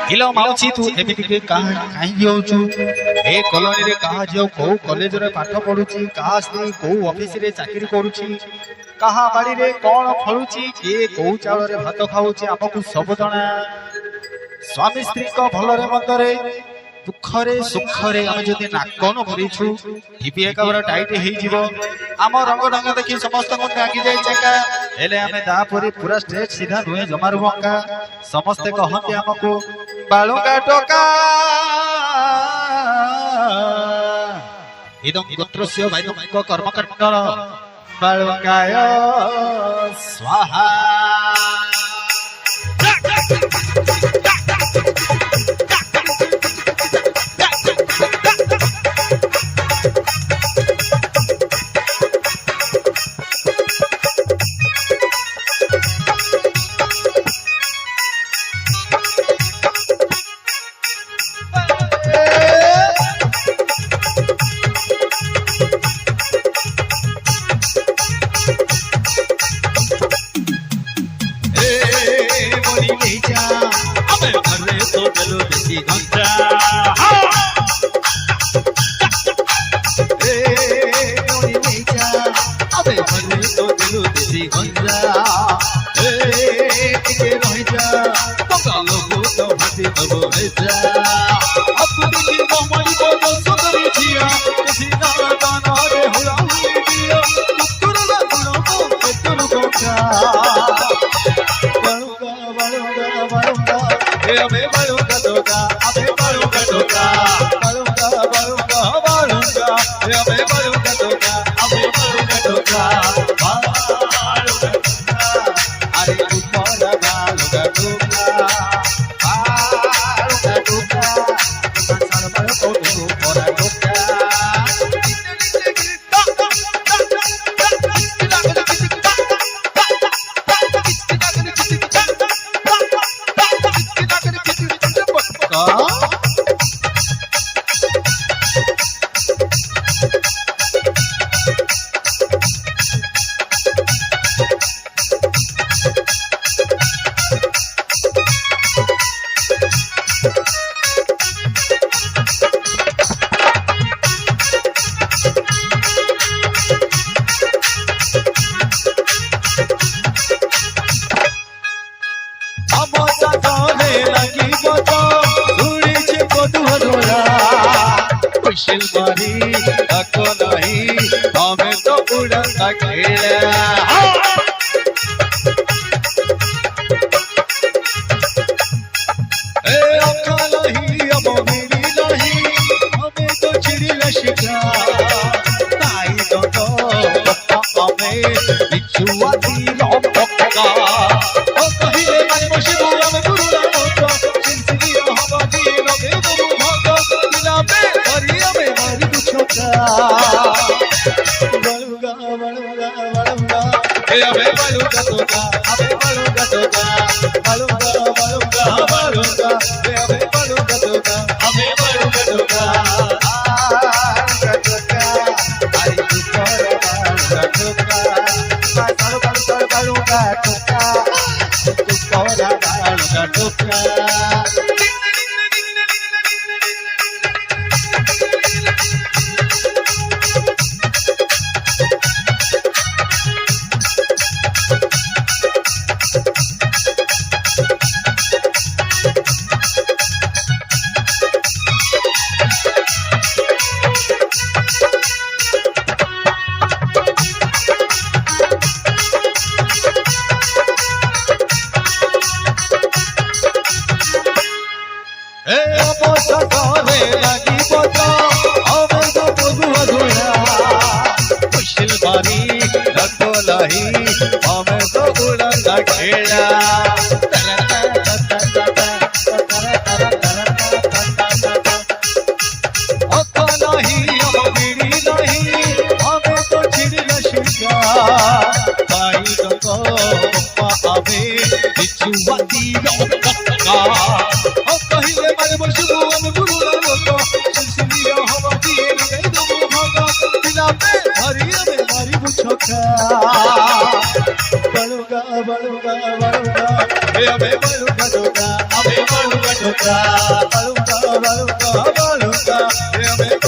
हिलो माउची तू एमिति के काई जाउछु ए कॉलोनी रे कहा जाऊ को कॉलेज रे पाठ पढुची कहा से को ऑफिस रे चाकरी करूची कहा बाड़ी रे कोन फळुची के को चावल रे भात खाउची आपको सब जणा स्वामी स्त्री को भलरे मंदरे दुखरे सुखरे आम जदि नाकन भरिछु टीपी एकाबर टाइट हेई जीवो आम रंग ढंग देखि समस्त को आगे जाई चका एले आमे दापरी पूरा स्ट्रेट सीधा नुहे जमार बंका समस्त कहते हमको बालुका टोका इदम गोत्रस्य वैदिक कर्मकर्ता बालुकाय स्वाहा बलुगा बलुगा बलुगा ବାଲୁକା ବାଲୁକା ବାଲୁକା ବାଲୁକା